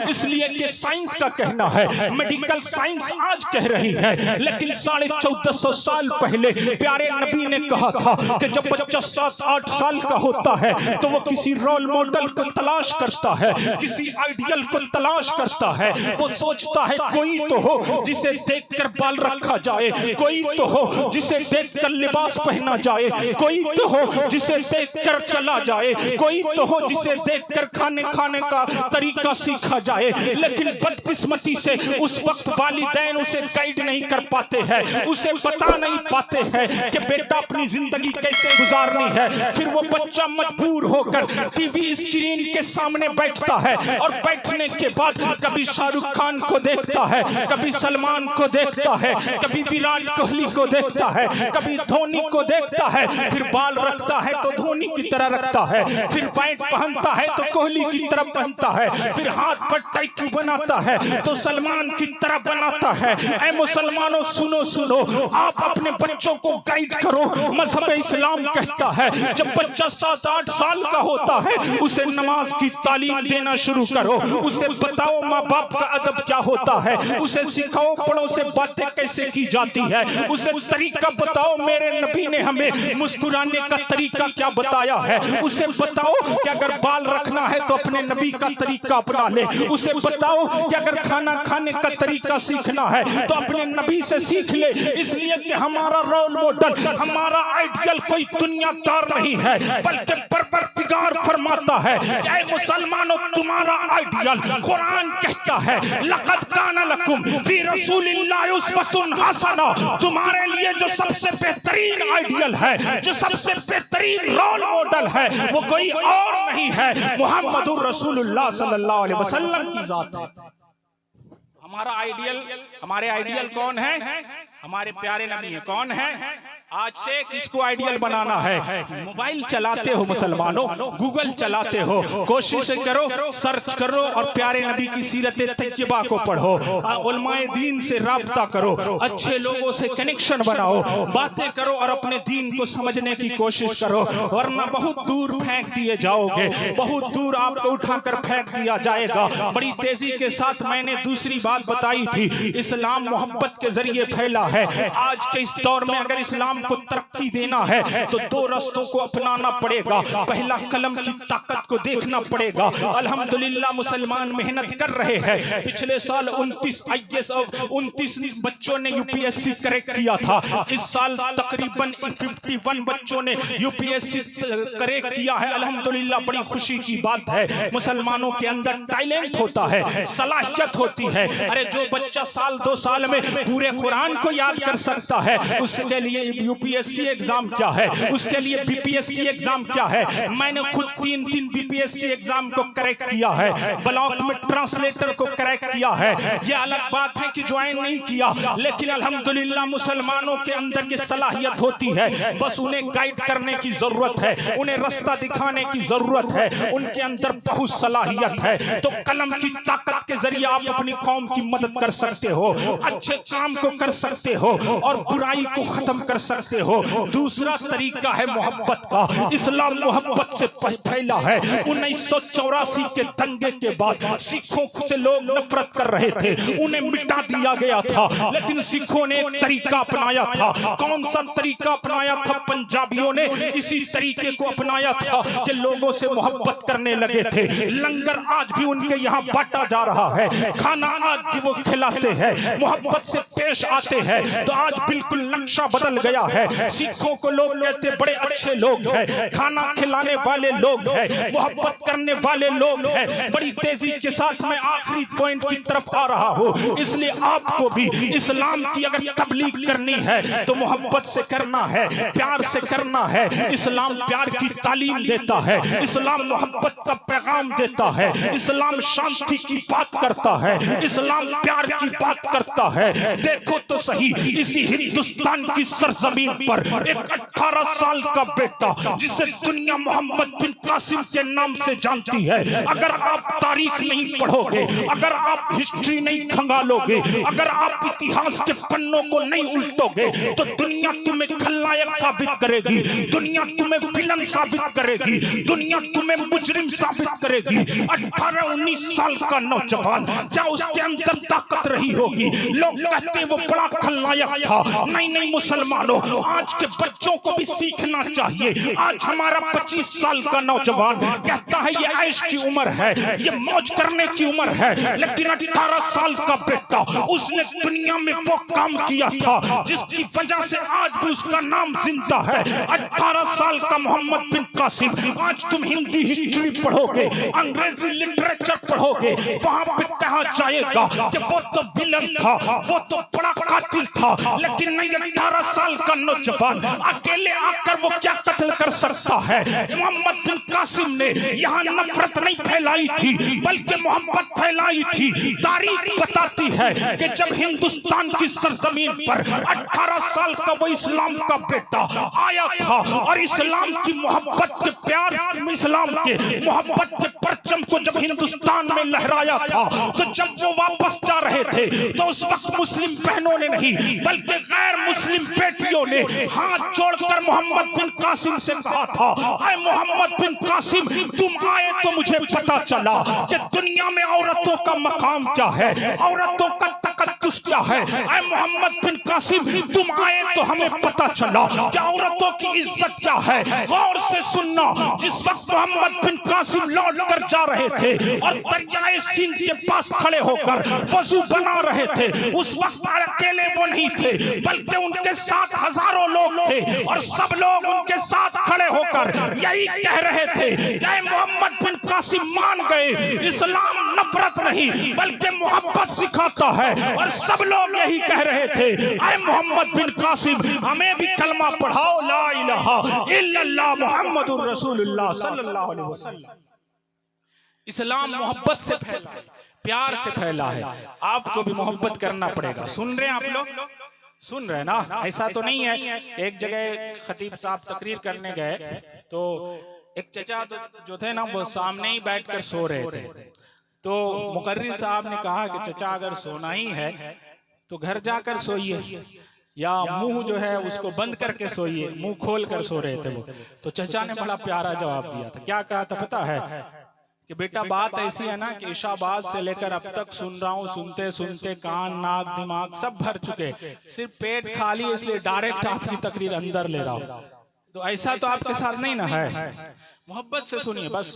इसलिए कि साइंस का कहना है, मेडिकल साइंस आज कह रही है, लेकिन 1450 साल पहले प्यारे नबी ने कहा था कि जब बच्चा 7-8 साल का होता है तो वो किसी रोल मॉडल को तलाश करता है, किसी आइडियल को तलाश करता है। वो सोचता है कोई तो हो जिसे देखकर बाल रखा जाए, कोई तो हो जिसे देखकर लिबास पहना जाए, कोई तो हो जिसे देखकर चला जाए, कोई तो हो जिसे देखकर खाने का तरीका सीखा जाए। लेकिन बदकिस्मती से उस वक्त वालिदैन उसे गाइड नहीं कर पाते हैं, उसे बता नहीं पाते हैं कि बेटा अपनी जिंदगी कैसे गुजारनी है। फिर वो बच्चा मजबूर होकर टीवी स्क्रीन के सामने बैठता है और बैठने के बाद कभी शाहरुख खान को देखता है, कभी सलमान को देखता है, कभी विराट कोहली को देखता है, कभी धोनी को देखता है। फिर बाल रखता है तो धोनी की तरह रखता है, फिर पैंट पहनता है तो कोहली की तरह पहनता है, फिर हाथ पर टैटू बनाता है तो सलमान की तरह बनाता है। ऐ मुसलमानों सुनो सुनो, आप अपने बच्चों को गाइड करो। मजहब इस्लाम कहता है जब बच्चा 7-8 साल का होता है उसे नमाज की तालीम देना शुरू करो, उसे बताओ माँ बाप का अदब क्या होता है, उसे सिखाओ बड़ों से बातें कैसे की जाती है, उसे तरीका बताओ। मेरे नबी ने हमें मुस्कुराने का तरीका क्या बताया है, उसे बताओ कि अगर बाल रखना है तो अपने नबी का तरीका अपना ले, उसे बताओ कि अगर खाना खाने का तरीका सीखना है तो अपने नबी से सीख ले। इसलिए कि हमारा रोल मॉडल, हमारा आइडियल कोई दुनियादार नहीं है, बल्कि परवरदिगार फरमाता है कि ऐ मुसलमानों तुम्हारा आइडियल कुरान कहता है लक़द काना लकुम फी रसूलिल्लाहि उस्वतुन हसना। तुम्हारे लिए जो सबसे बेहतरीन आइडियल है, जो सबसे बेहतरीन रोल मॉडल है, वो कोई और नहीं है, मुहम्मदुर रसूलुल्लाह सल्लल्लाहु अलैहि वसल्लम की जात है। हमारे आइडियल कौन है? हमारे प्यारे नबी है। कौन है? आज से किसको आइडियल बनाना है? मोबाइल चलाते हो मुसलमानों, गूगल चलाते हो, कोशिश करो, सर्च करो और प्यारे नबी की सीरत तैयबा को पढ़ो, उलमाए दीन से राब्ता करो, अच्छे लोगों से कनेक्शन बनाओ, बातें करो और अपने दीन को समझने की कोशिश करो, वरना बहुत दूर फेंक दिए जाओगे, बहुत दूर आपको उठाकर फेंक दिया जाएगा। बड़ी तेजी के साथ मैंने दूसरी बात बताई थी, इस्लाम मोहब्बत के जरिए फैला है। आज के इस दौर में अगर इस्लाम को तरक्की देना है तो 2 रास्तों को अपनाना पड़ेगा। पहला, कलम की ताकत को देखना पड़ेगा। अल्हम्दुलिल्लाह मुसलमान मेहनत कर रहे हैं। पिछले साल 29 IAS और 29 बच्चों ने यूपीएससी क्रैक किया था। इस साल तकरीबन 51 बच्चों ने यूपीएससी क्रैक किया है। अल्हम्दुलिल्लाह बड़ी खुशी की बात है। मुसलमानों के अंदर टैलेंट होता है, सलाहियत होती है। अरे जो बच्चा 1-2 साल में पूरे कुरान को याद कर सकता है, उसके लिए यूपीएससी एग्जाम क्या है, उसके लिए बीपीएससी एग्जाम क्या है। मैंने खुद 3 बीपीएससी एग्जाम को क्रैक किया है, ब्लॉक में ट्रांसलेटर को क्रैक किया है। ये अलग बात है कि ज्वाइन नहीं किया, लेकिन अल्हम्दुलिल्लाह मुसलमानों के अंदर ये सलाहियत होती है। बस उन्हें गाइड करने की जरूरत है, उन्हें रास्ता दिखाने की जरूरत है, उनके अंदर बहुत सलाहियत है। तो कलम की ताकत के जरिए आप अपनी कौम की मदद कर सकते हो, अच्छे काम को कर सकते हो और बुराई को खत्म कर सकते हो। दूसरा तरीका है मोहब्बत का। इस्लाम मोहब्बत से फैला है। 1984 के दंगे के बाद सिखों से लोग नफरत कर रहे थे, उन्हें मिटा दिया गया था, लेकिन सिखों ने एक तरीका अपनाया था। कौन सा तरीका अपनाया था? पंजाबियों ने इसी तरीके को अपनाया था कि लोगों से मोहब्बत करने लगे थे। लंगर आज भी उनके यहाँ बांटा जा रहा है, खाना आज भी वो खिलाते हैं, मोहब्बत से पेश आते हैं। तो आज बिल्कुल नक्शा बदल गया है। सिखों को लोग कहते बड़े अच्छे लोग हैं, खाना खिलाने वाले लोग हैं, मोहब्बत करने वाले लोग हैं। बड़ी तेजी के साथ मैं आखिरी पॉइंट की तरफ आ रहा हूँ। इसलिए आपको भी इस्लाम की अगर तबलीग करनी है तो मोहब्बत से करना है, प्यार से करना है। इस्लाम प्यार की तालीम देता है, इस्लाम मोहब्बत का पैगाम देता है, इस्लाम शांति की बात करता है, इस्लाम प्यार की बात करता है। देखो तो सही, इसी हिंदुस्तान की सरजमीन पर एक 18 साल का बेटा जिसे दुनिया मोहम्मद बिन कासिम के नाम से जानती है, अगर आप तारीख नहीं पढ़ोगे, अगर आप हिस्ट्री नहीं खंगालोगे, अगर आप इतिहास के पन्नों को नहीं उल्टोगे, तो दुनिया तुम्हें खलनायक साबित करेगी, दुनिया तुम्हें विलन साबित करेगी, दुनिया तुम्हें मुजरिम साबित करेगी। 18-19 साल का नौजवान, क्या उसके अंदर ताकत रही होगी? लोग कहते वो बड़ा खलनायक था। नहीं मुसलमानों, आज के बच्चों को भी सीखना चाहिए। आज हमारा 25 साल का नौजवान कहता है ये ऐश की उम्र है, ये मौज करने की उम्र है, लेकिन 18 साल का बेटा उसने दुनिया में वो काम किया था जिसकी वजह से आज भी उसका नाम जिंदा है। 18 साल का मोहम्मद बिन कासिम। आज तुम हिंदी हिस्ट्री पढ़ोगे, अंग्रेजी लिटरेचर पढ़ोगे, वहां पे कहा जाएगा कि वो तो विलन था, वो तो बड़ा कातिल था, लेकिन नहीं 18 साल का नौजवान अकेले आकर वो क्या कत्ल कर सकता है? मोहम्मद बिन कासिम ने यहाँ नफरत नहीं फैलाई थी, बल्कि मोहब्बत फैलाई थी। तारीख बताती है कि जब हिंदुस्तान की सरजमीन पर 18 साल का वो इस्लाम का बेटा आया था और इस्लाम की मोहब्बत के प्यार, इस्लाम के मोहब्बत के परचम को जब हिंदुस्तान में लहराया था, तो जब वो वापस जा रहे थे तो उस वक्त मुस्लिम बहनों ने नहीं बल्कि गैर मुस्लिम बेटियों ने हाथ जोड़कर मोहम्मद बिन कासिम से कहा था, ऐ मोहम्मद बिन कासिम, तुम आए तो मुझे पता चला कि दुनिया में औरतों का मकाम क्या है, औरतों का तकद्दुस क्या है। ऐ मोहम्मद बिन कासिम, तुम आए तो हमें पता चला कि औरतों की इज्जत क्या है। गौर से सुनना, जिस वक्त मोहम्मद बिन कासिम लौट कर जा रहे थे और दरियाए सिंध के पास खड़े होकर वजू बना रहे थे, उस वक्त अकेले वो नहीं थे, बल्कि उनके साथ हजारों लोग थे और सब लोग उनके साथ खड़े होकर यही कह रहे थे कि मोहम्मद बिन कासिम मान गए, इस्लाम नफरत नहीं बल्कि मोहब्बत सिखाता है। और सब लोग यही कह रहे थे, ऐ मोहम्मद बिन कासिम, हमें भी कलमा पढ़ाओ, ला इलाहा इल्लल्लाह मुहम्मदुर रसूलुल्लाह सल्लल्लाहु अलैहि वसल्लम। इस्लाम मोहब्बत से फैला है, प्यार से फैला है। आपको भी मोहब्बत करना पड़ेगा। सुन रहे हैं आप लोग? सुन रहे हैं ना? ऐसा तो नहीं है। एक जगह खतीब साहब तकरीर करने गए तो एक चचा जो थे ना वो सामने ही बैठकर सो रहे थे, तो मुकर्रिर साहब ने कहा कि चचा अगर सोना ही है तो घर जाकर सोइए, या मुंह जो है उसको बंद करके सोइए, मुंह खोल कर सो रहे थे वो। तो चचा ने बड़ा प्यारा जवाब दिया था। क्या कहा था पता है? कि बेटा बात ऐसी है ना कि इशाबाद से लेकर अब तक सुन रहा हूँ, सुनते सुनते कान नाक दिमाग सब भर चुके, सिर्फ पेट खाली, इसलिए डायरेक्ट आपकी तकरीर अंदर ले रहा हूँ। तो ऐसा तो आपके साथ नहीं ना है। मोहब्बत से सुनिए, बस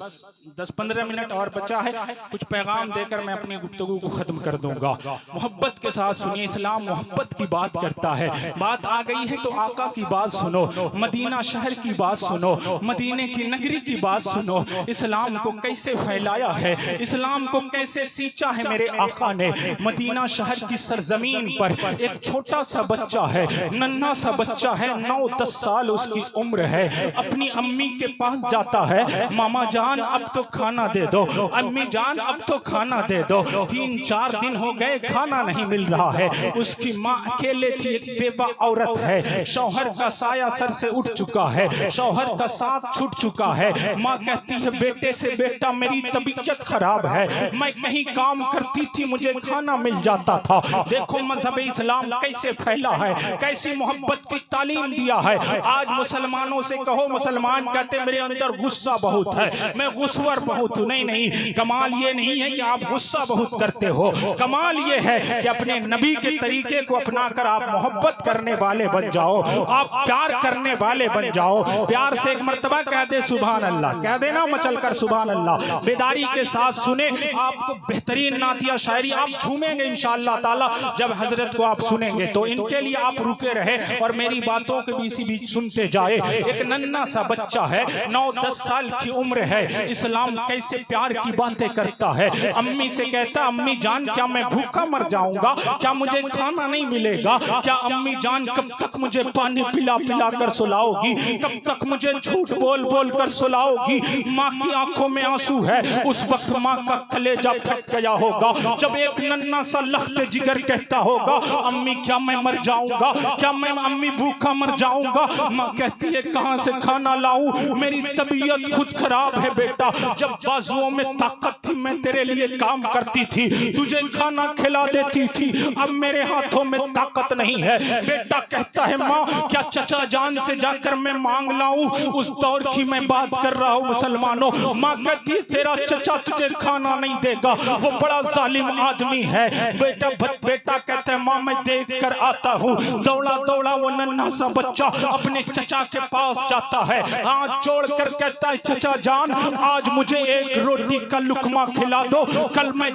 10-15 मिनट और बचा है, कुछ पैगाम देकर मैं अपनी गुफ्तगू को खत्म कर दूंगा। मोहब्बत के साथ सुनिए, इस्लाम मोहब्बत की बात करता है। बात आ गई है तो आका की बात सुनो, मदीना शहर की बात सुनो, मदीने की नगरी की बात सुनो। इस्लाम को कैसे फैलाया है, इस्लाम को कैसे सींचा है मेरे आका ने। मदीना शहर की सरजमीन पर एक छोटा सा बच्चा है, नन्हा सा बच्चा है, 9-10 साल उसकी उम्र है, अपनी अम्मी के पास जाता है, मामा जान अब तो खाना दे दो, अम्मी जान अब तो खाना दे दो। 3-4 दिन हो गए खाना नहीं मिल रहा है। उसकी माँ अकेले थी, एक बेवा औरत है, शौहर का साया सर से उठ चुका है, शौहर का साथ छूट चुका है। माँ कहती है बेटे से, बेटा मेरी तबीयत खराब है, मैं कहीं काम करती थी, मुझे खाना मिल जाता था। देखो मजहब इस्लाम कैसे फैला है, कैसी मोहब्बत की तालीम दिया है। आज मुसलमानों से कहो, मुसलमान कहते मेरे अंदर गुस्सा बहुत है, मैं गुस्वर बहुत हूं। नहीं, कमाल ये नहीं है कि आप गुस्सा बहुत करते हो, कमाल ये है कि अपने नबी के तरीके को अपनाकर आप मोहब्बत करने वाले बन जाओ, आप प्यार करने वाले बन जाओ। प्यार से एक मर्तबा कह दे सुभान अल्लाह, कह देना मचल कर सुभान अल्लाह। बेदारी के साथ सुने, आपको बेहतरीन नातिया शायरी, आप झूमेंगे इंशाअल्लाह ताला जब हजरत को आप सुनेंगे। तो इनके लिए आप रुके रहे और मेरी बातों के बीच सुनते जाए। एक नन्ना सा बच्चा है, 9-10 साल की उम्र है, इस्लाम कैसे प्यार की बातें करता है। अम्मी से कहता, अम्मी जान क्या मैं भूखा मर जाऊंगा, क्या मुझे खाना नहीं मिलेगा, क्या अम्मी जान कब तक मुझे पानी पिला पिला कर सुलाओगी, कब तक मुझे झूठ बोल बोल कर सुलाओगी। माँ की आंखों में आंसू है। उस वक्त माँ का कलेजा फट गया होगा जब एक नन्हा सा लख्ते जिगर कहता होगा, अम्मी क्या मैं मर जाऊंगा, क्या मैं अम्मी भूखा मर जाऊंगा। माँ कहती है कहां से खाना लाऊं, मेरी तबीयत खुद खराब है बेटा, जब बाजुओं में ताकत थी मैं तेरे लिए काम करती थी, तुझे खाना खिला देती थी, अब मेरे हाथों में ताकत नहीं है। बेटा कहता है माँ क्या चचा जान से जाकर मैं मांग लाऊं, उस दौर की मैं बात कर रहा हूँ मुसलमानों। माँ कहती है तेरा चचा तुझे खाना नहीं देगा, वो बड़ा जालिम आदमी है। बेटा कहता है माँ मैं देख कर आता हूँ। दौड़ा दौड़ा वो नन्हा सा बच्चा अपने चचा के पास जाता है, हाथ जोड़ कर कहता है चचा जान आज मुझे एक रोटी का लुकमा खिला दो, कल मैं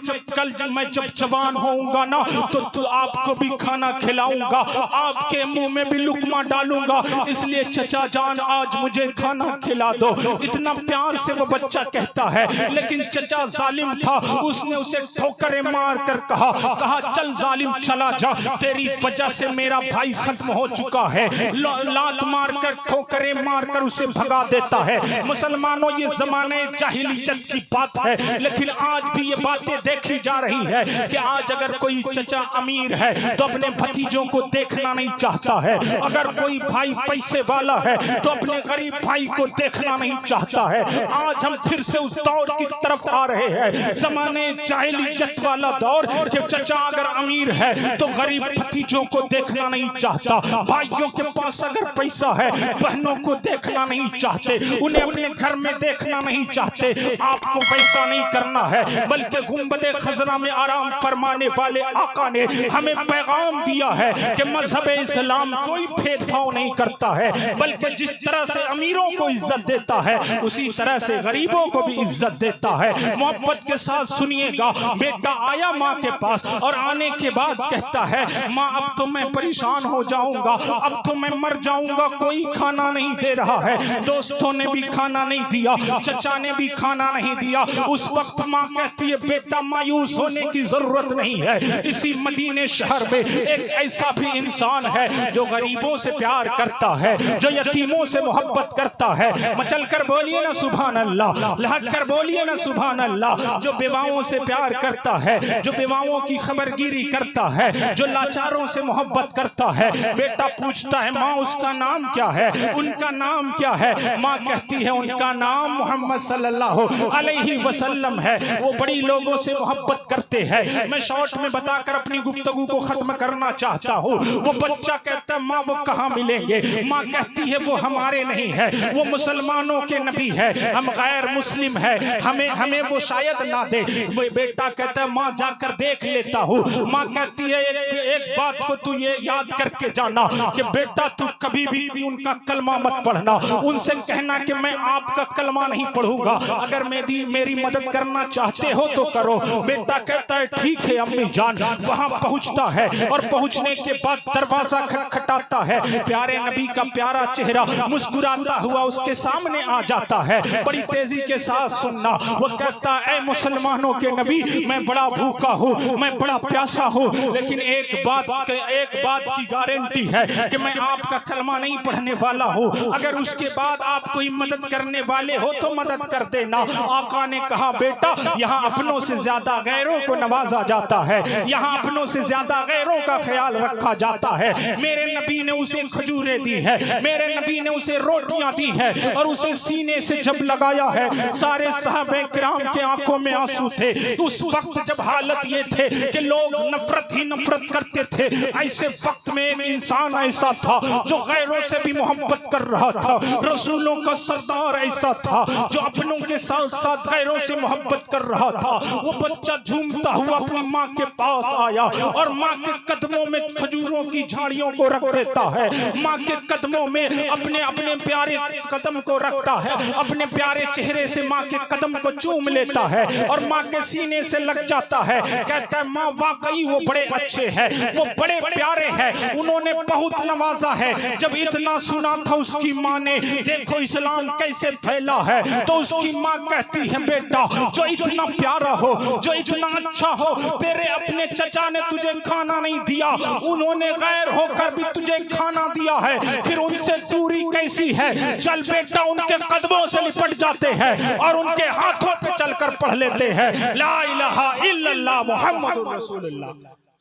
जब जवान होऊंगा ना तो आपको भी खाना खिलाऊंगा, आपके मुंह में भी लुकमा डालूंगा, इसलिए चचा जान आज मुझे खाना खिला दो। इतना प्यार से वो बच्चा कहता है, लेकिन चचा जालिम था, उसने उसे ठोकरें मार कर कहा चल जालिम चला जा, तेरी वजह से मेरा भाई खत्म हो चुका है। लात मार कर ठोकरें मार कर उसे भगा देता है। मुसलमानों ये जमाने जाहिलियत की बात है, लेकिन आज भी ये बातें देखी जा रही है कि आज अगर कोई चचा अमीर है तो अपने भतीजों को देखना नहीं चाहता है, अगर कोई भाई पैसे वाला है तो अपने गरीब भाई को देखना नहीं चाहता है। आज हम फिर से उस दौर की तरफ आ रहे हैं, जमाने जाहिलियत वाला दौर कि चचा अगर अमीर है तो गरीब भतीजों को देखना नहीं चाहता, भाइयों के पास अगर पैसा है बहनों को देखना नहीं चाहते, उन्हें अपने घर में देखना नहीं चाहते। आपको पैसा नहीं करना है, बल्कि गुंबदे खजरा में आराम फरमाने वाले आका ने हमें पैगाम दिया है कि मजहब इस्लाम कोई भेदभाव नहीं करता है, बल्कि जिस तरह से अमीरों को इज्जत देता है उसी तरह से गरीबों को भी इज्जत देता है। मोहब्बत के साथ सुनिएगा। बेटा आया माँ के पास और आने के बाद कहता है माँ अब तो मैं परेशान हो जाऊंगा, अब तो मैं मर जाऊंगा, कोई खाना नहीं दे रहा है, दोस्तों ने भी खाना नहीं दिया, चचा ने भी खाना नहीं दिया। उस वक्त माँ कहती है बेटा मायूस होने की जरूरत नहीं है, इसी मदीने शहर में एक ऐसा भी इंसान है जो गरीबों से प्यार करता है, जो यतीमों से मोहब्बत करता है। मचल कर बोलिए ना सुभान अल्लाह, लहक कर बोलिए ना सुभान अल्लाह। जो बेवाओं से प्यार करता है, जो बेवाओं की खबरगिरी करता है, जो लाचारों से मोहब्बत करता है। बेटा पूछता है माँ उसका नाम क्या है, उनका नाम क्या है। माँ कहती है उनका नाम मोहम्मद सल्लल्लाहु अलैहि वसल्लम है, वो बड़ी लोगों से मोहब्बत करते हैं। मैं शॉर्ट में बताकर अपनी गुफ्तगू को खत्म करना चाहता हूँ। वो बच्चा कहता है माँ वो कहाँ मिलेंगे। माँ कहती है वो हमारे नहीं है, वो मुसलमानों के नबी है, हम गैर मुस्लिम है, हमें वो शायद ना दे। बेटा कहता है माँ जाकर देख लेता हूँ। माँ कहती है एक बात को तू ये याद करके जाना कि बेटा तू कभी भी उनका कलमा मत पढ़ना, उनसे कहना कि मैं आपका कलमा नहीं पढ़ूंगा, अगर मेरी मदद करना चाहते हो तो करो। बेटा कहता है ठीक है अम्मी जान। वहां पहुंचता है और पहुंचने के बाद दरवाजा खटखटाता है, प्यारे नबी का प्यारा चेहरा मुस्कुराता हुआ उसके सामने आ जाता है। बड़ी तेजी के साथ सुनना, वो कहता है मुसलमानों के नबी मैं बड़ा भूखा हूँ, मैं बड़ा प्यासा हूँ, लेकिन एक बात की गारंटी है कि मैं आपका कलमा नहीं पढ़ने वाला हूँ, अगर उसके बाद आप कोई मदद करने वाले हो तो मदद कर देना। आका ने कहा बेटा यहाँ अपनों से ज्यादा गैरों को नवाजा जाता है, यहाँ अपनों से ज्यादा गैरों का ख्याल रखा जाता है। मेरे नबी ने उसे खजूरें दी है, मेरे नबी ने उसे रोटियां दी है और उसे सीने से जब लगाया है सारे सहाबे किराम के आंखों में आंसू थे। उस वक्त जब हालत ये थे कि लोग नफरत ही नफरत करते थे, ऐसे वक्त में एक इंसान ऐसा था जो गैरों से भी मोहब्बत कर रहा था। रसूलों का सरदार ऐसा था जो अपनों के साथ साथ गैरों से मोहब्बत कर रहा था। वो बच्चा झूमता हुआ अपनी माँ के पास आया और माँ के कदमों में खजूरों की झाड़ियों को रख देता है, माँ के कदमों में अपने प्यारे कदम को रखता है, अपने प्यारे चेहरे से माँ के कदम को चूम लेता है और माँ के सीने से लग जाता है। कहता है माँ वाकई वो बड़े अच्छे हैं, वो बड़े प्यारे हैं, उन्होंने बहुत नवाजा है। जब इतना सुना था उसकी माँ ने, देखो इस्लाम कैसे कैसे फैला है। तो उसकी माँ कहती है बेटा जो इतना प्यारा हो, जो इतना अच्छा हो, तेरे अपने चचा ने तुझे खाना नहीं दिया, उन्होंने गैर होकर भी तुझे खाना दिया है, फिर उनसे दूरी कैसी है। चल बेटा उनके कदमों से लिपट जाते हैं और उनके हाथों पे चलकर पढ़ लेते हैं ला इलाहा इल्लल्लाह मुहम्मदुर रसूलुल्लाह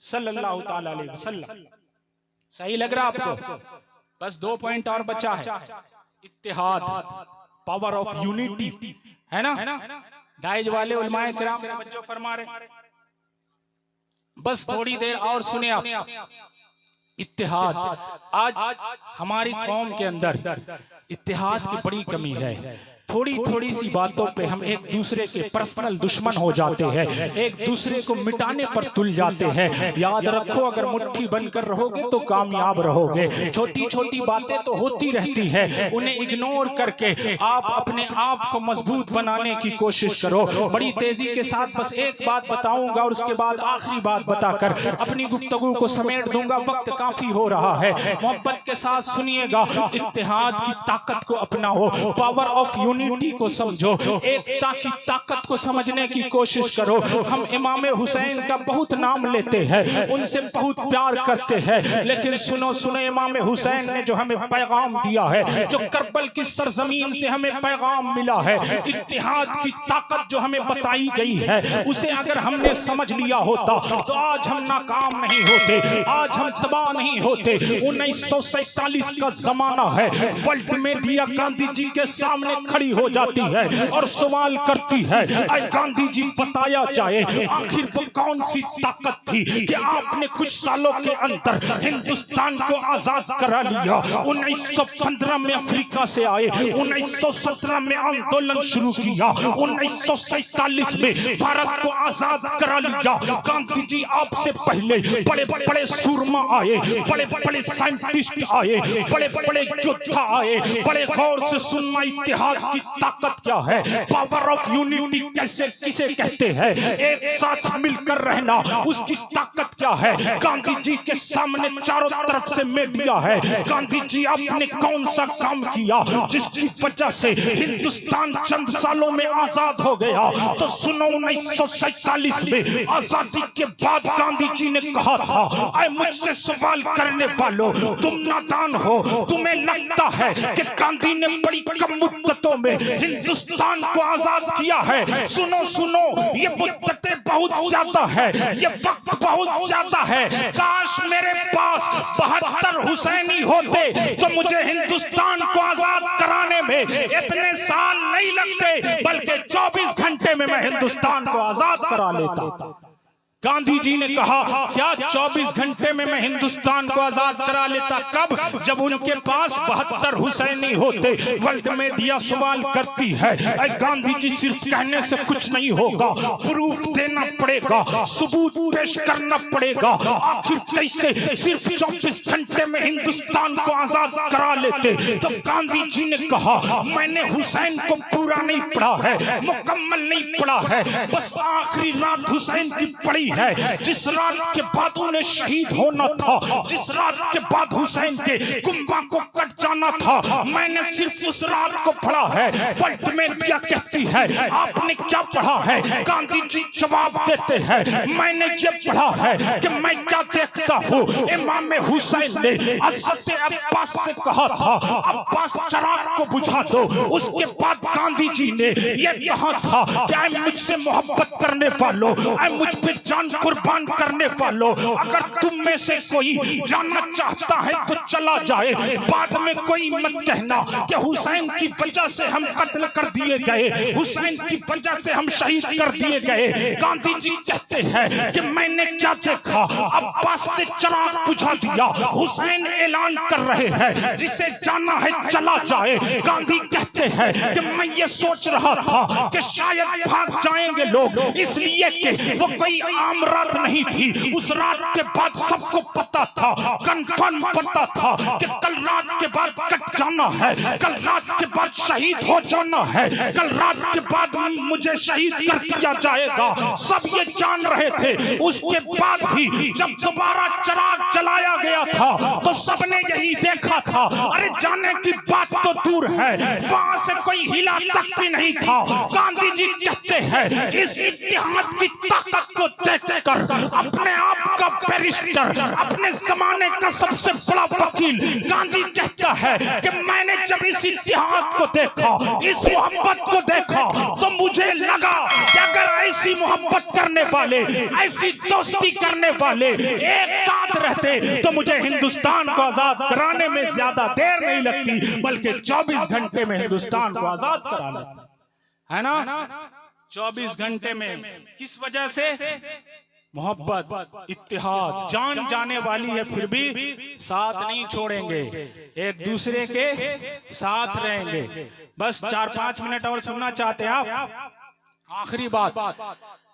सल्लल्लाहु ताला अलैहि वसल्लम। सही लग रहा आपको? बस 2 पॉइंट और बचा है। इत्तेहाद, पावर ऑफ यूनिटी, है ना? दाइज वाले उलमाए किराम तवज्जो फरमा रहे, बस थोड़ी देर और सुने आप। इत्तेहाद, आज हमारी कौम के अंदर इत्तेहाद की बड़ी कमी है। थोड़ी थोड़ी सी बातों पे हम एक दूसरे के पर्सनल दुश्मन हो जाते हैं, एक दूसरे को मिटाने पर तुल जाते हैं। याद रखो अगर मुट्ठी बनकर रहोगे तो कामयाब रहोगे। छोटी छोटी बातें तो होती रहती है, उन्हें इग्नोर करके आप अपने आप को मजबूत बनाने की कोशिश करो। बड़ी तेजी के साथ बस एक बात बताऊंगा और उसके बाद आखिरी बात बताकर अपनी गुफ्तगू को समेट दूंगा, वक्त काफी हो रहा है। मोहब्बत के साथ सुनिएगा। इत्तेहाद की ताकत को अपनाओ, पावर ऑफ यूनिटी को समझो, एकता की ताकत को समझने की कोशिश करो। हम इमाम हुसैन का बहुत नाम लेते हैं, उनसे बहुत प्यार करते हैं, लेकिन सुनो सुनो इमाम हुसैन ने जो हमें पैगाम दिया है, जो करबल की सरजमीन से हमें पैगाम मिला है, इत्तेहाद की ताकत जो हमें बताई गई है, उसे अगर हमने समझ लिया होता तो आज हम नाकाम नहीं होते, आज हम तबाह नहीं होते। 1947 का जमाना है, वर्ल्ड मीडिया गांधी जी के सामने खड़ी हो जाती है और सवाल करती है गांधी जी बताया जाए आखिर वो कौन सी ताकत थी कि आपने कुछ सालों के अंदर हिंदुस्तान को आजाद करा लिया। 1915 में अफ्रीका से आए, 1917 में आंदोलन शुरू किया, 1947 में भारत को आजाद करा लिया। गांधी जी आपसे पहले बड़े बड़े सूरमा आए, बड़े बड़े साइंटिस्ट आए, बड़े बड़े योद्धा आए। बड़े गौर से सुनना, इत्तेहाद की ताकत क्या है, पावर ऑफ यूनिटी कैसे किसे कहते हैं, एक साथ मिलकर रहना, उसकी ताकत क्या है। गांधी जी के सामने चारों तरफ से मीडिया है। गांधी जी आपने कौन सा काम किया जिसकी वजह से हिंदुस्तान चंद सालों में आजाद हो गया? तो सुनो, 1947 में आजादी के बाद गांधी जी ने कहा था, आए मुझसे सवाल करने वालों, तुम नादान हो, तुम्हें लगता है कि गांधी ने बड़ी कम मुद्दतों में हिंदुस्तान को आजाद किया है। सुनो सुनो, ये मुद्दतें बहुत ज्यादा है, ये वक्त बहुत ज्यादा है। काश मेरे पास 72 हुसैनी होते तो मुझे हिंदुस्तान को आजाद कराने में इतने साल नहीं लगते, बल्कि 24 घंटे में मैं हिंदुस्तान को आजाद करा लेता। गांधी जी ने कहा क्या 24 घंटे में मैं हिंदुस्तान को आजाद करा लेता? कब? जब उनके पास 72 हुसैनी होते। वर्ल्ड मीडिया सवाल करती है, गांधी जी सिर्फ कहने से कुछ नहीं होगा, प्रूफ देना पड़ेगा, सबूत पेश करना पड़ेगा। आखिर कैसे सिर्फ 24 घंटे में हिंदुस्तान को आजाद करा लेते? तो गांधी जी ने कहा, मैंने हुसैन को पूरा नहीं पढ़ा है, मुकम्मल नहीं पढ़ा है, बस आखिरी रात हुसैन की पढ़ी है, जिस रात के बाद उन्हें शहीद होना था, जिस रात के बाद हुसैन के कुंबा को कट जाना था, मैंने सिर्फ उस रात को पढ़ा है। वर्ल्ड मीडिया कहती है आपने क्या पढ़ा है? गांधी जी जवाब देते हैं, मैंने ये पढ़ा है कि मैं क्या देखता हूँ, इमाम हुसैन ने हज़रत अब्बास से कहा था अब्बास चिराग को बुझा दो। उसके बाद गांधी जी ने ये कहा था कि मुझसे मोहब्बत करने वालों, मुझ पे जान कुर्बान करने वालों, अगर तुम में से कोई जानना चाहता है तो चला जाए। बाद में कोई मत कहना कि हुसैन की वजह से हम कत्ल कर दिए गए, हुसैन की वजह से हम शहीद कर दिए गए। गांधी जी कहते हैं कि मैंने क्या देखा, अब्बास ने चिराग बुझा दिया, हुसैन ऐलान कर रहे हैं जिसे जाना है चला जाए। गांधी कहते हैं कि मैं ये सोच रहा था कि शायद भाग जाएंगे लोग, इसलिए कि वो कोई आम रात नहीं थी। उस रात के बाद सबको पता था, कंफर्म पता था कि कल रात के बाद कट जाना है, कल रात के बाद शहीद हो जाना है, कल रात के बाद मुझे शहीद कर दिया जाएगा। सब ये जान रहे थे। उसके बाद भी जब दोबारा चिराग जलाया गया था तो सबने यही देखा था। अरे जाने की बात तो दूर है, वहां से कोई हिला तक भी नहीं था। गांधी जी कहते हैं इस इत्तेहाद की ताकत को देखकर अपने आप का बैरिस्टर, अपने जमाने का सबसे बड़ा वकील गांधी कहता है कि मैंने जब इस इत्तेहाद को देखा, इस मोहब्बत को देखा, तो मुझे लगा कि अगर ऐसी मोहब्बत करने वाले, ऐसी दोस्ती करने वाले एक साथ रहते तो मुझे हिंदुस्तान को आजाद कराने में ज्यादा देर नहीं लगती, बल्कि 24 घंटे में हिंदुस्तान को आजाद करा लेते, है ना। 24 घंटे में। किस वजह से? मोहब्बत, इत्तेहाद। जान जाने वाली है फिर भी साथ नहीं छोड़ेंगे, एक दूसरे के साथ रहेंगे। बस 4-5 मिनट और सुनना चाहते हैं आप? आखिरी बात,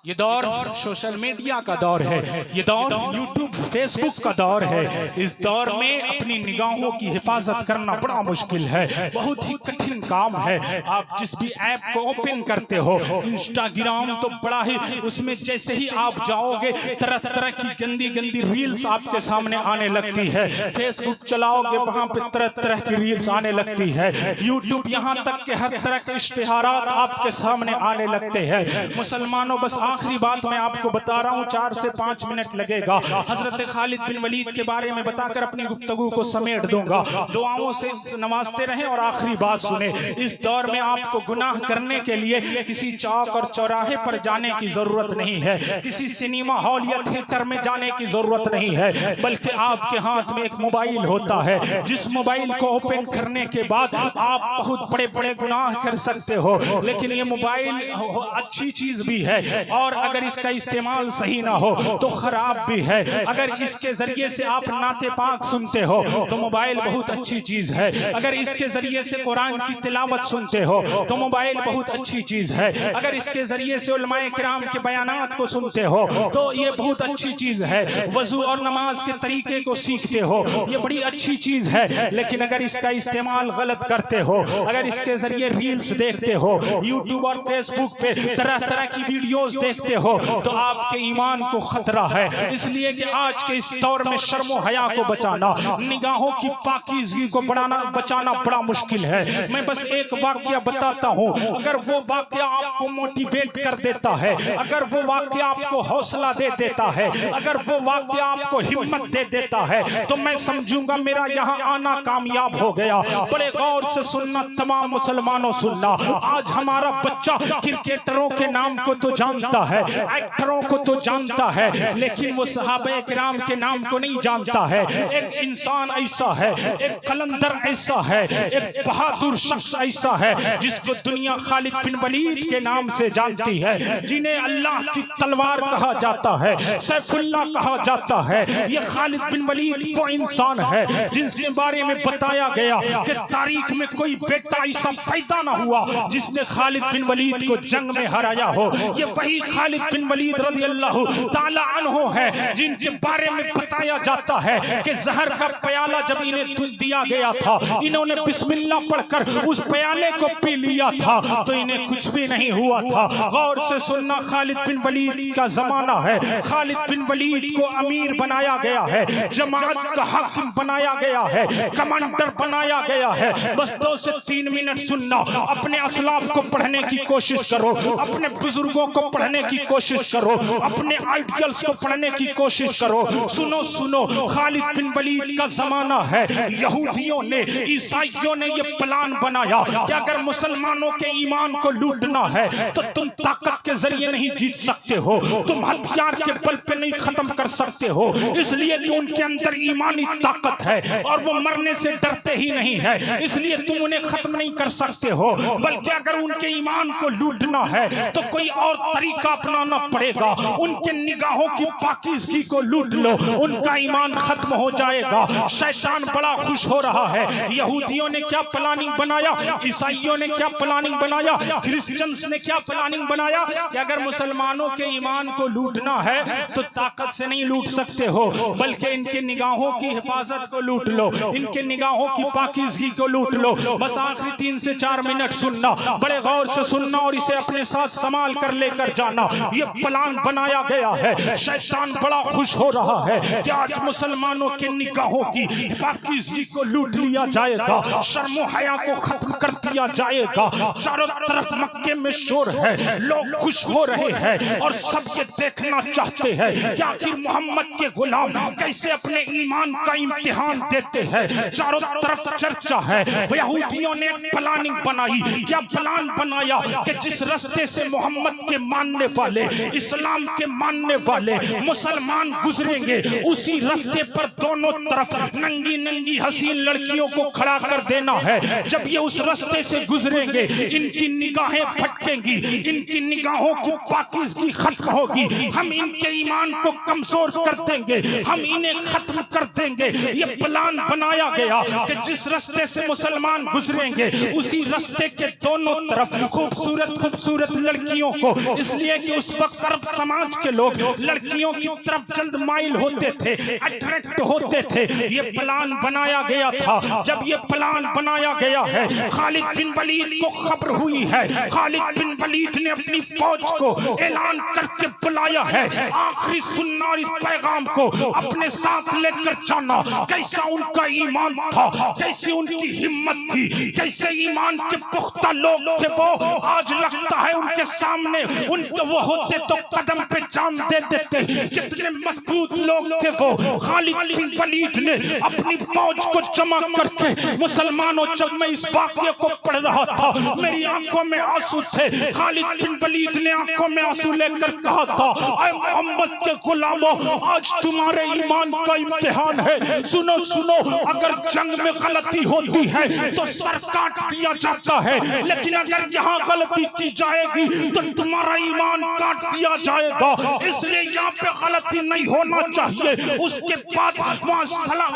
ये दौर सोशल मीडिया का दौर है, ये दौर यूट्यूब फेसबुक का दौर है। इस दौर में अपनी निगाहों की हिफाजत करना बड़ा मुश्किल है, बहुत ही कठिन काम है। आप जिस भी ऐप को ओपन करते हो, इंस्टाग्राम तो बड़ा ही, उसमें जैसे ही आप जाओगे तरह तरह की गंदी गंदी रील्स आपके सामने आने लगती है। फेसबुक चलाओगे, वहां पे तरह तरह की रील्स आने लगती है। यूट्यूब यहाँ तक के हर तरह के इश्तिहारात आपके सामने आने लगते हैं। मुसलमानों, बस आखिरी बात मैं आपको बता रहा हूँ, 4 से 5 मिनट लगेगा। हजरत खालिद बिन वलीद के बारे में बताकर अपनी गुफ्तगू को समेट दूंगा। दुआओं से नवाजते रहें और आखिरी बात सुने। इस दौर में आपको गुनाह करने के लिए किसी चौक और चौराहे पर जाने की जरूरत नहीं है, किसी सिनेमा हॉल या थिएटर में जाने की जरूरत नहीं है, बल्कि आपके हाथ में एक मोबाइल होता है, जिस मोबाइल को ओपन करने के बाद आप बहुत बड़े बड़े गुनाह कर सकते हो। लेकिन ये मोबाइल अच्छी चीज भी है, और अगर इसका इस्तेमाल सही ना हो तो खराब भी है। अगर इसके जरिए से आप नाते पाक सुनते हो तो मोबाइल बहुत अच्छी चीज है। अगर इसके जरिए से कुरान की तिलावत सुनते हो तो मोबाइल बहुत अच्छी चीज है। अगर इसके जरिए से उलमाए किराम के बयानात को सुनते हो तो ये बहुत अच्छी चीज है। वजू और नमाज के तरीके को सीखते हो, ये बड़ी अच्छी चीज है। लेकिन अगर इसका इस्तेमाल गलत करते हो, अगर इसके जरिए रील्स देखते हो, यूट्यूब और फेसबुक पे तरह तरह की वीडियोस देखते हो, तो आपके ईमान को खतरा है। इसलिए कि आज के इस दौर में शर्मो हया को बचाना, निगाहों की पाकीज़गी को बचाना बड़ा मुश्किल है। मैं बस एक वाकया बताता हूँ, अगर वो वाकया आपको मोटिवेट कर देता है, अगर वो वाकया आपको हौसला दे देता है, अगर वो वाकया आपको हिम्मत दे देता है, तो मैं समझूंगा मेरा यहाँ आना कामयाब हो गया। बड़े गौर से सुनना तमाम मुसलमानों, सुनना। आज हमारा बच्चा क्रिकेटरों के नाम को तो जानता है, एक्टरों को तो जानता है, लेकिन वो सहाबे किराम के नाम को नहीं जानता है। एक इंसान ऐसा है, एक कलंदर ऐसा है, एक बहादुर शख्स ऐसा है जिसको दुनिया खालिद बिन वलीद के नाम से जानती है, जिन्हें अल्लाह की तलवार कहा जाता है, सैफुल्लाह कहा जाता है। ये खालिद बिन वलीद वो इंसान है जिसके बारे में बताया गया कि तारीख में कोई बेटा ऐसा पैदा ना हुआ जिसने खालिद बिन वलीद को जंग में हराया हो। ये वही खालिद बिन वलीद रज़ी अल्लाह ताला अन्हु है जिनके बारे में बताया जाता है कि जहर का प्याला जब इन्हें दिया गया था, इन्होंने बिस्मिल्लाह पढ़कर उस प्याले को पी लिया था तो इन्हें कुछ भी नहीं हुआ था। गौर से सुनना, खालिद बिन वलीद का जमाना है, खालिद बिन वलीद को अमीर बनाया गया है, जमात का हाकिम बनाया गया है, कमांडर बनाया गया है। बस 2 से 3 मिनट सुनना, अपने असलाफ को पढ़ने की कोशिश करो, अपने बुजुर्गों को पढ़ने की कोशिश करो, अपने आइडियल्स को पढ़ने की कोशिश करो। सुनो सुनो, खालिद बिन वलीद का जमाना है, यहूदियों ने, ईसाइयों ने ये प्लान बनाया कि अगर मुसलमानों के ईमान को लूटना है तो तुम ताकत के जरिए नहीं जीत सकते हो, तुम हथियार के बल पे नहीं खत्म कर सकते हो, इसलिए कि उनके अंदर ईमानी ताकत है और वो मरने से डरते ही नहीं है, इसलिए तुम उन्हें खत्म नहीं कर सकते हो। बल्कि अगर उनके ईमान को लूटना है तो कोई और तरीका अपनाना पड़ेगा। उनके निगाहों की पाकीज़गी को लूट लो, उनका ईमान खत्म हो जाएगा। शैतान बड़ा खुश हो रहा है। यहूदियों ने क्या प्लानिंग बनाया, ईसाइयों ने क्या प्लानिंग बनाया, क्रिश्चियंस ने क्या प्लानिंग बनाया कि अगर मुसलमानों के ईमान को लूटना है तो ताकत से नहीं लूट सकते हो, बल्कि इनके निगाहों की हिफाजत को लूट लो, इनके निगाहों की पाकीज़गी को लूट लो। बस आखिरी 3 से 4 मिनट सुनना, बड़े गौर से सुनना और इसे अपने साथ संभाल कर लेकर जाना। ये प्लान बनाया गया है। शैतान बड़ा खुश हो रहा है कि आज मुसलमानों के निगाहों की पाकीज़गी को लूट लिया जाएगा, शर्मो हया को खत्म कर दिया जाएगा। चारों तरफ मक्के में शोर है, लोग खुश हो रहे हैं और सब ये देखना चाहते हैं कि आखिर मोहम्मद के गुलाम कैसे अपने ईमान का इम्तिहान देते हैं। चारों तरफ चर्चा है। यहूदियों ने एक प्लानिंग बनाई। क्या प्लान बनाया कि जिस रास्ते से मोहम्मद के मानने वाले, इस्लाम के मानने वाले मुसलमान गुजरेंगे, उसी रास्ते पर दोनों तरफ नंगी नंगी हसीन लड़कियों को खड़ा कर देना है। जब ये उस रास्ते से गुजरेंगे, इनकी निगाहें भटकेंगी, इनकी निगाहों की पाकीज़गी खत्म होगी, हम इनके ईमान को कमजोर कर देंगे, हम इन्हें खत्म कर देंगे। ये प्लान बनाया गया कि जिस रास्ते से मुसलमान गुजरेंगे, उसी रास्ते के दोनों तरफ खूबसूरत खूबसूरत लड़कियों को, इसलिए कि उस वक्त अरब समाज के लोग लड़कियों की तरफ जल्द माइल होते थे, अट्रैक्ट होते थे। ये प्लान बनाया गया था। जब ये प्लान बनाया गया है, खालिद बिन वलीद को खबर हुई है। खालिद बिन वलीद ने अपनी फौज को ऐलान करके बुलाया है, आखिरी सुनना और इस पैगाम को अपने साथ लेकर जाना। कैसा उनका ईमान था, कैसी उनकी हिम्मत थी, कैसे ईमान के पुख्ता लोग थे वो। आज लगता है उनके सामने उनके वो होते तो कदम पे जान दे देते। कितने मजबूत लोग थे वो। खालिद बिन वलीद ने अपनी फौज को जमा करके, मुसलमानों, जब मैं इस वाक़ये को पढ़ रहा था मेरी आंखों में आंसू थे। खालिद बिन वलीद ने आंखों में आंसू लेकर कहा था, ऐ मोहम्मद के गुलामों, आज तुम्हारे ईमान का इम्तिहान है। सुनो सुनो, अगर जंग में गलती होती है तो सर काट दिया जाता है, लेकिन अगर यहाँ गलती की जाएगी तो तुम्हारा ईमान काट दिया जाएगा। इसलिए यहाँ पे गलती नहीं होना चाहिए। उसके बाद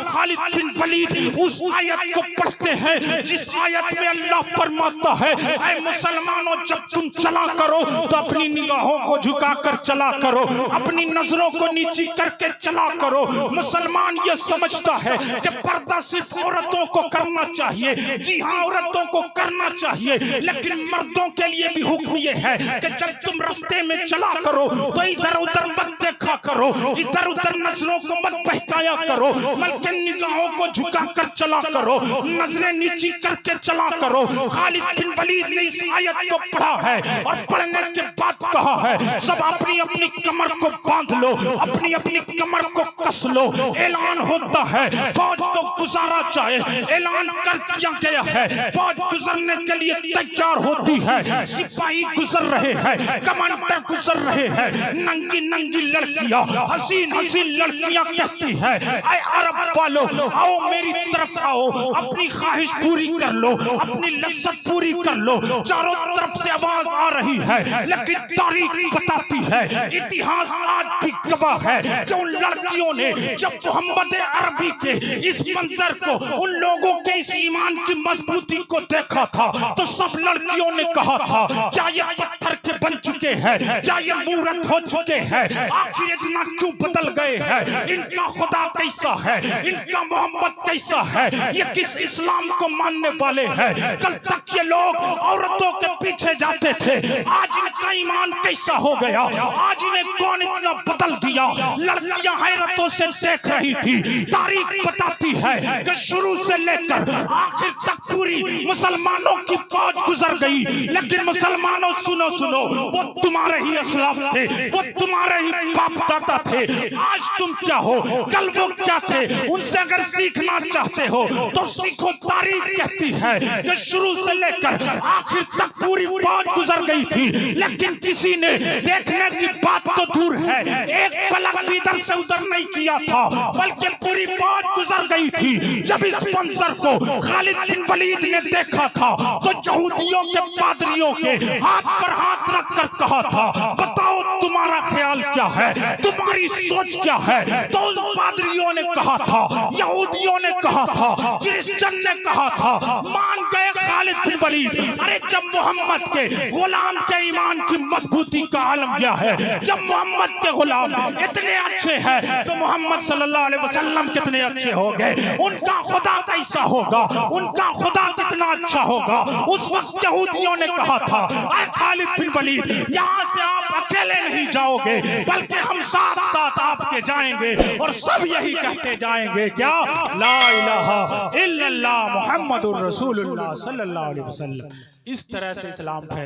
खालिद बिन वलीद उस आयत को पढ़ते हैं जिस आयत में अल्लाह फरमाता है, ऐ मुसलमानों, जब तुम चला करो तो अपनी निगाहों को झुकाकर चला करो, अपनी नजरों को नीची करके चला करो। मुसलमान ये समझता है कि पर्दा सिर्फ औरतों को करना चाहिए। जी हाँ, औरतों को करना चाहिए, लेकिन मर्दों के लिए भी हुक्म ये है कि जब तुम रास्ते में चला करो तो इधर उधर मत देखा करो, इधर उधर नजरों को मत बहकाया करो, बल्कि निगाहों को झुकाकर चला करो, नजरें नीची करके चला करो। खालिद बिन वलीद ने इस आयत को पढ़ा है और पढ़ने के बाद कहा है, सब अपनी अपनी कमर को बांध लो, अपनी अपनी कमर को कस लो। ऐलान होता है, फौज को गुजारा जाए। ऐलान कर दिया गया है, फौज गुजरने के लिए तैयार होती है। सिपाही गुजर रहे हैं, कमांडर गुजर रहे हैं। नंगी नंगी लड़कियां, हसीन हसीन लड़कियां कहती है, ऐ अरब वालों, आओ मेरी तरफ आओ, अपनी ख्वाहिश पूरी कर लो, अपनी लज्जत पूरी कर लो। चारों तरफ से आवाज आ रही है, लेकिन तारीख बताती है, इतिहास आज भी गवाह है कि उन लड़कियों ने जब मोहम्मद अरबी के इस मंजर को, उन लोगों के इस ईमान की मजबूती को देखा था तो सब लड़कियों ने कहा था, क्या ये पत्थर के बन चुके हैं, क्या ये मूर्त हो चुके हैं, आखिर इतना क्यों बदल गए हैं, इनका खुदा कैसा है, इनका मोहम्मद कैसा है, ये किस इस्लाम को मानने वाले हैं। कल तक ये लोग औरतों के पीछे जाते थे, आज इनका ईमान कैसा हो गया, आज इन्हें कौन इतना बदल दिया। लड़कियां हैरतों से देख रही थी। तारीख बताती है कि शुरू से लेकर आखिर तक पूरी मुसलमानों की फौज गुजर गई, लेकिन मुसलमानों सुनो सुनो, वो तुम्हारे ही असलाफ थे, वो तुम्हारे ही बाप दादा थे। आज तुम क्या हो, कल वो क्या थे, उनसे अगर सीखना चाहते हो तो सीखो। तारीख कहती है कि शुरू से लेकर आखिर तक पूरी फौज गुजर गई थी, लेकिन किसी ने देखने की बात तो दूर है, एक पलक भी इधर से उधर नहीं किया था, बल्कि पूरी फौज गुजर गई थी। जब इस मंजर को खालिद बिन वलीद ने देखा था तो यहूदियों के पादरियों के हाथ पर हाथ रखकर कहा, कहा था, बताओ तुम्हारा ख्याल क्या है, तुम्हारी सोच क्या है? तो उन पादरियों ने कहा था, यहूदियों ने कहा था, क्रिश्चियन ने कहा था, मान गए खालिद बिन वलीद। अरे जब मोहम्मद के गुलाम के ईमान की मजबूती का आलम क्या है, जब मोहम्मद के गुलाम इतने अच्छे हैं तो मोहम्मद सल्लल्लाहु अलैहि वसल्लम कितने अच्छे हो गए, उनका खुदा कैसा होगा, उनका खुदा कितना अच्छा होगा। उस वक्त यहूदियों ने कहा था, अरे खालिद बिन वलीद यहाँ से आप अकेले नहीं जाओगे, बल्कि हम साथ साथ आपके जाएंगे और सब यही कहते जाएंगे, क्या? ला इलाहा इल्लल्लाह मुहम्मदुर रसूलुल्लाह सल्लल्लाहु अलैहि वसल्लम। इस तरह से इस्लाम फैला।